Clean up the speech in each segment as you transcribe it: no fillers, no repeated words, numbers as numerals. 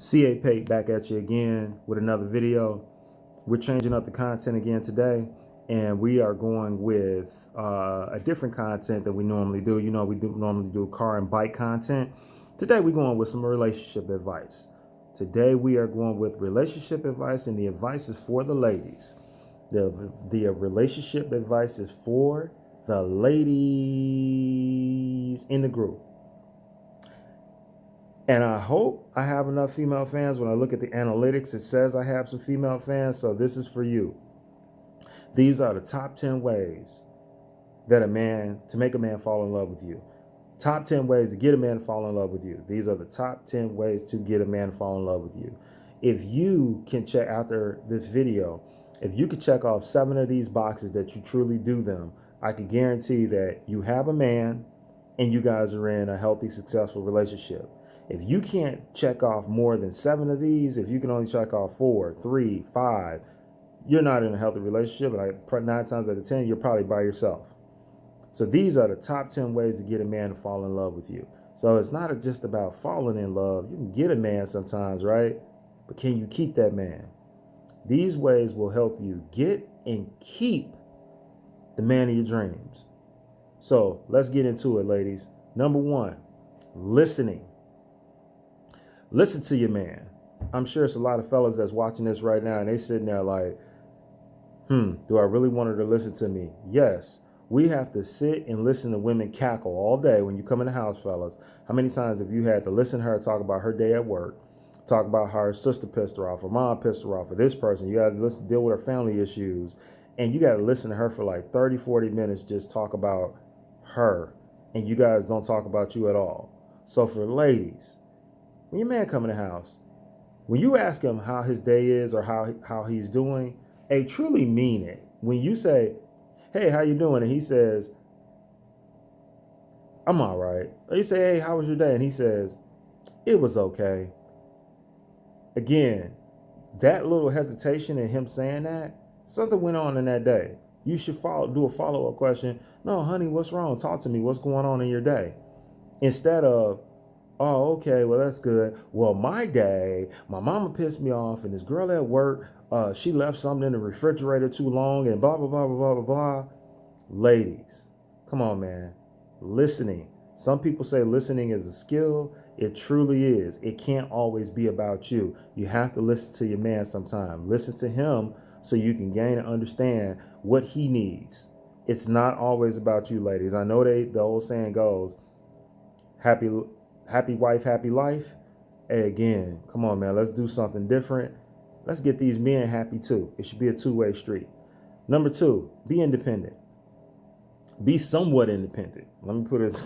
CA Pate back at you again with another video. We're changing up the content again today, and we are going with a different content that we normally do. You know, we normally do car and bike content. Today we're going with some relationship advice. Today we are going with relationship advice, and the advice is for the ladies. The relationship advice is for the ladies in the group. And I hope I have enough female fans. When I look at the analytics, it says I have some female fans. So this is for you. These are the top 10 ways that to make a man fall in love with you. Top 10 ways to get a man to fall in love with you. These are the top 10 ways to get a man to fall in love with you. If you can check after this video, if you could check off 7 of these boxes that you truly do them, I can guarantee that you have a man and you guys are in a healthy, successful relationship. If you can't check off more than 7 of these, if you can only check off 4, 3, 5, you're not in a healthy relationship. And 9 times out of 10, you're probably by yourself. So these are the top 10 ways to get a man to fall in love with you. So it's not just about falling in love. You can get a man sometimes, right? But can you keep that man? These ways will help you get and keep the man of your dreams. So let's get into it, ladies. Number 1, listening. Listen to your man. I'm sure it's a lot of fellas that's watching this right now and they sitting there like, do I really want her to listen to me? Yes. We have to sit and listen to women cackle all day when you come in the house, fellas. How many times have you had to listen to her talk about her day at work, talk about how her sister pissed her off, her mom pissed her off, or this person? You got to deal with her family issues, and you got to listen to her for like 30, 40 minutes just talk about her, and you guys don't talk about you at all. So for ladies, when your man come in the house, when you ask him how his day is or how he's doing, hey, truly mean it. When you say, hey, how you doing? And he says, I'm all right. Or you say, hey, how was your day? And he says, it was okay. Again, that little hesitation in him saying that, something went on in that day. You should do a follow-up question. No, honey, what's wrong? Talk to me. What's going on in your day? Instead of, oh, okay, well, that's good. Well, my day, my mama pissed me off, and this girl at work, she left something in the refrigerator too long, and blah, blah, blah, blah, blah, blah. Ladies, come on, man. Listening. Some people say listening is a skill. It truly is. It can't always be about you. You have to listen to your man sometime. Listen to him so you can gain and understand what he needs. It's not always about you, ladies. I know the old saying goes, happy wife, happy life. Hey, again, come on, man. Let's do something different. Let's get these men happy too. It should be a two-way street. Number 2, be independent. Be somewhat independent. Let me put it.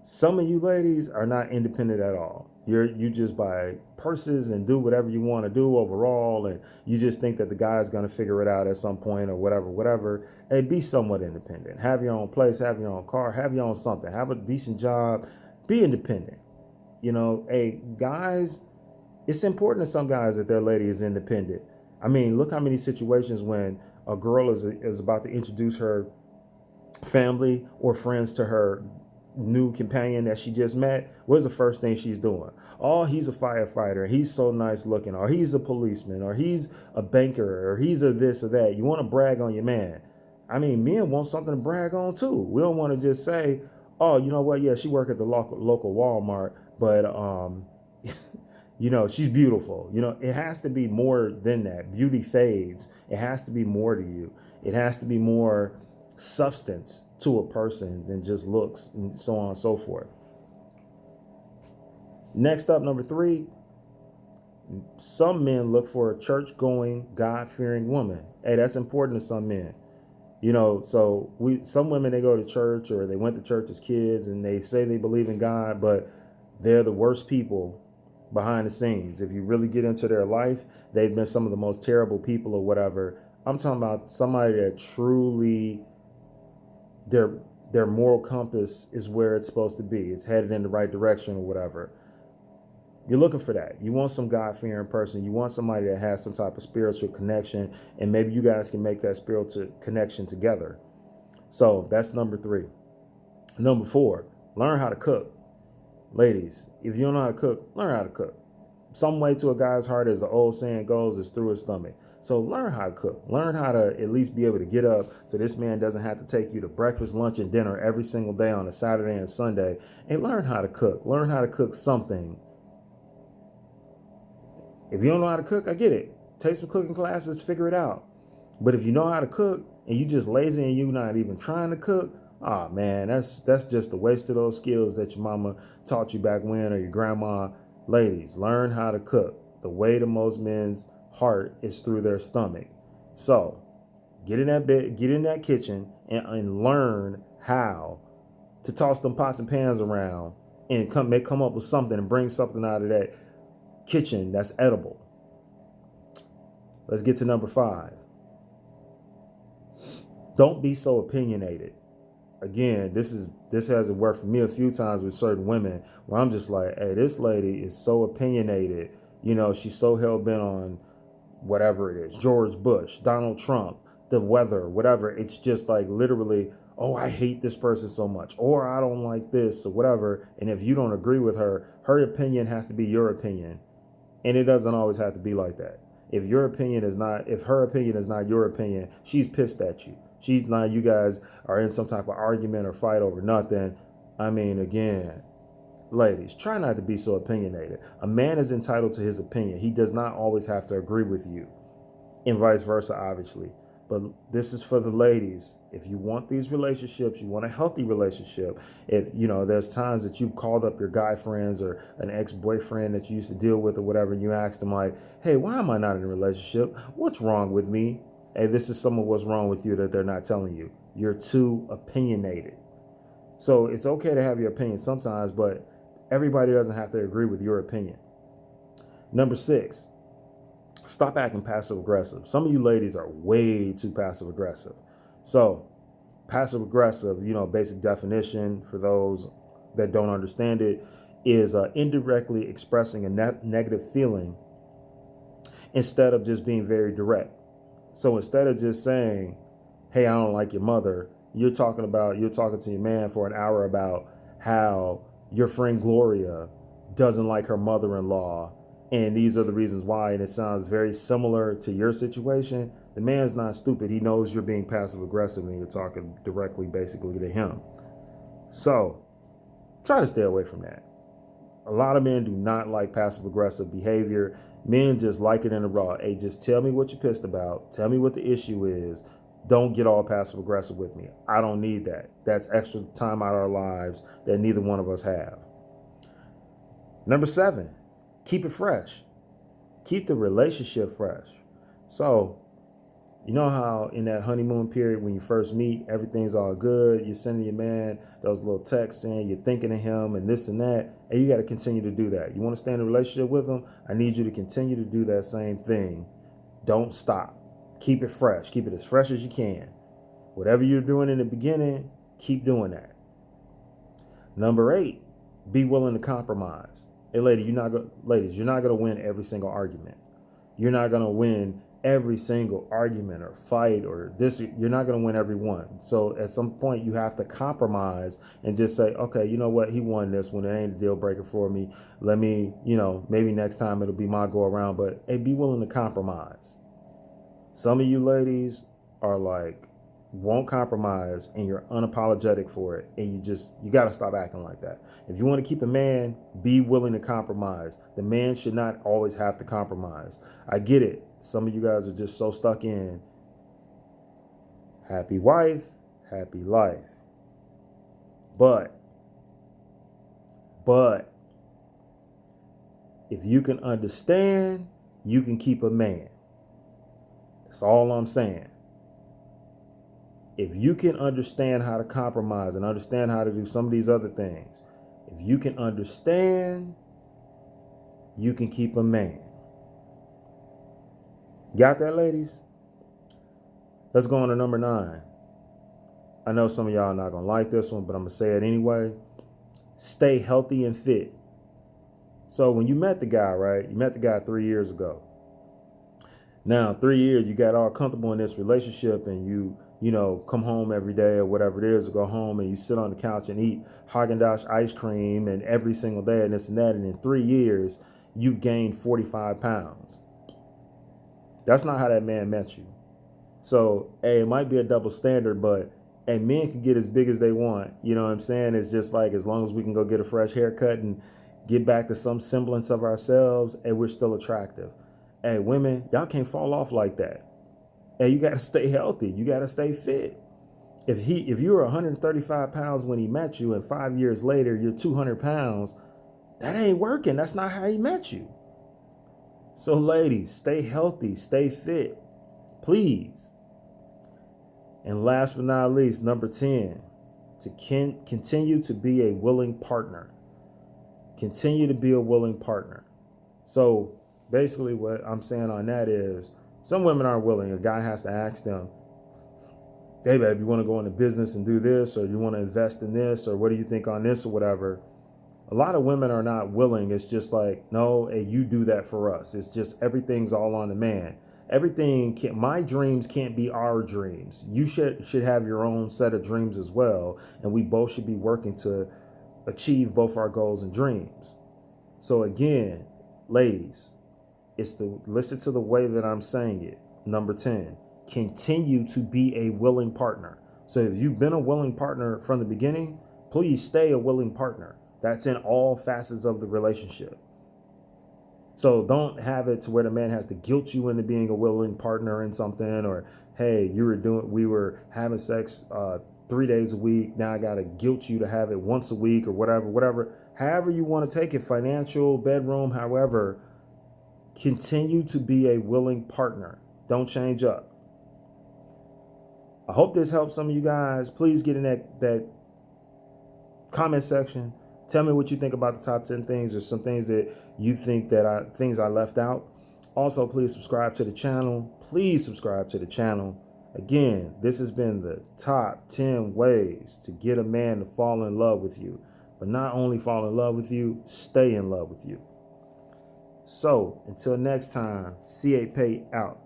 Some of you ladies are not independent at all. You just buy purses and do whatever you want to do overall, and you just think that the guy's going to figure it out at some point or whatever. Hey, be somewhat independent. Have your own place, have your own car, have your own something. Have a decent job. Be independent. You know, hey, guys, it's important to some guys that their lady is independent. I mean, look how many situations when a girl is about to introduce her family or friends to her new companion that she just met. What's the first thing she's doing? Oh, he's a firefighter. He's so nice looking, or he's a policeman, or he's a banker, or he's a this or that. You want to brag on your man. I mean, men want something to brag on too. We don't want to just say, oh, you know what? Yeah, she worked at the local Walmart, but you know, she's beautiful. You know, it has to be more than that. Beauty fades. It has to be more to you. It has to be more substance to a person than just looks, and so on and so forth. Next up, number 3, some men look for a church-going, God-fearing woman. Hey, that's important to some men. You know, so some women, they go to church or they went to church as kids and they say they believe in God, but they're the worst people behind the scenes. If you really get into their life, they've been some of the most terrible people or whatever. I'm talking about somebody that truly their moral compass is where it's supposed to be. It's headed in the right direction or whatever. You're looking for that. You want some God-fearing person. You want somebody that has some type of spiritual connection, and maybe you guys can make that spiritual connection together. So that's number 3. Number 4, learn how to cook. Ladies, if you don't know how to cook, learn how to cook. some way to a guy's heart, as the old saying goes, is through his stomach. So learn how to cook. Learn how to at least be able to get up so this man doesn't have to take you to breakfast, lunch, and dinner every single day on a Saturday and Sunday. And learn how to cook. Learn how to cook something. If you don't know how to cook, I get it. Take some cooking classes, figure it out. But if you know how to cook and you just lazy and you not even trying to cook, oh man, that's just a waste of those skills that your mama taught you back when, or your grandma. Ladies, learn how to cook. The way to most men's heart is through their stomach. So get in that bed, get in that kitchen, and learn how to toss them pots and pans around and come up with something and bring something out of that kitchen that's edible. Let's get to number 5. Don't be so opinionated. Again, this hasn't worked for me a few times with certain women where I'm just like, hey, this lady is so opinionated. You know, she's so hell-bent on whatever it is, George Bush, Donald Trump, the weather, whatever. It's just like literally, oh, I hate this person so much, or I don't like this, or whatever. And if you don't agree with her, her opinion has to be your opinion. And it doesn't always have to be like that. If her opinion is not your opinion, she's pissed at you. She's not, you guys are in some type of argument or fight over nothing. I mean, again, ladies, try not to be so opinionated. A man is entitled to his opinion. He does not always have to agree with you, and vice versa, obviously. But this is for the ladies. If you want these relationships, you want a healthy relationship. If, you know, there's times that you've called up your guy friends or an ex-boyfriend that you used to deal with or whatever, and you asked them like, hey, why am I not in a relationship? What's wrong with me? Hey, this is some of what's wrong with you that they're not telling you. You're too opinionated. So it's okay to have your opinion sometimes, but everybody doesn't have to agree with your opinion. Number 6. Stop acting passive aggressive. Some of you ladies are way too passive aggressive. So passive aggressive, you know, basic definition for those that don't understand it, is indirectly expressing a negative feeling instead of just being very direct. So instead of just saying, hey, I don't like your mother, you're talking to your man for an hour about how your friend Gloria doesn't like her mother-in-law, and these are the reasons why, and it sounds very similar to your situation. The man's not stupid. He knows you're being passive aggressive and you're talking directly basically to him. So try to stay away from that. A lot of men do not like passive aggressive behavior. Men just like it in the raw. Hey, just tell me what you're pissed about. Tell me what the issue is. Don't get all passive aggressive with me. I don't need that. That's extra time out of our lives that neither one of us have. Number 7, keep it fresh. Keep the relationship fresh. So, you know how in that honeymoon period when you first meet, everything's all good. You're sending your man those little texts saying you're thinking of him and this and that. And you got to continue to do that. You want to stay in a relationship with him? I need you to continue to do that same thing. Don't stop. Keep it fresh. Keep it as fresh as you can. Whatever you're doing in the beginning, keep doing that. Number 8, be willing to compromise. Hey, ladies, you're not going to win every single argument. You're not going to win every single argument or fight or this. You're not going to win every one. So at some point you have to compromise and just say, okay, you know what? He won this one. It ain't a deal breaker for me. Let me, maybe next time it'll be my go around, but hey, be willing to compromise. Some of you ladies are like, won't compromise and you're unapologetic for it. And you got to stop acting like that. If you want to keep a man, be willing to compromise. The man should not always have to compromise. I get it. Some of you guys are just so stuck in happy wife, happy life. But if you can understand, you can keep a man. That's all I'm saying. If you can understand how to compromise and understand how to do some of these other things, if you can understand, you can keep a man. Got that, ladies? Let's go on to number 9. I know some of y'all are not going to like this one, but I'm going to say it anyway. Stay healthy and fit. So when you met the guy, right? You met the guy 3 years ago. Now, 3 years, you got all comfortable in this relationship and you come home every day or whatever it is, or go home and you sit on the couch and eat Haagen-Dazs ice cream and every single day and this and that. And in 3 years, you gained 45 pounds. That's not how that man met you. So, hey, it might be a double standard, but hey, men can get as big as they want. You know what I'm saying? It's just like, as long as we can go get a fresh haircut and get back to some semblance of ourselves, and we're still attractive. Hey, women, y'all can't fall off like that. Hey, you got to stay healthy. You got to stay fit. If you were 135 pounds when he met you and 5 years later you're 200 pounds, that ain't working. That's not how he met you. So ladies, stay healthy, stay fit, please. And last but not least, number 10, to continue to be a willing partner. Continue to be a willing partner. So basically what I'm saying on that is, some women aren't willing. A guy has to ask them, hey, babe, you want to go into business and do this, or you want to invest in this, or what do you think on this, or whatever. A lot of women are not willing. It's just like, no, hey, you do that for us. It's just everything's all on the man. My dreams can't be our dreams. You should have your own set of dreams as well. And we both should be working to achieve both our goals and dreams. So again, ladies, it's to listen to the way that I'm saying it. Number 10, continue to be a willing partner. So if you've been a willing partner from the beginning, please stay a willing partner. That's in all facets of the relationship. So don't have it to where the man has to guilt you into being a willing partner in something, or, hey, we were having sex 3 days a week. Now I got to guilt you to have it once a week, or whatever. However you want to take it, financial, bedroom, however, continue to be a willing partner. Don't change up. I hope this helps some of you guys. Please get in that comment section. Tell me what you think about the top 10 things, or some things that you think that things I left out. Also, please subscribe to the channel. Please subscribe to the channel. Again, this has been the top 10 ways to get a man to fall in love with you. But not only fall in love with you, stay in love with you. So until next time, C.A. Pate out.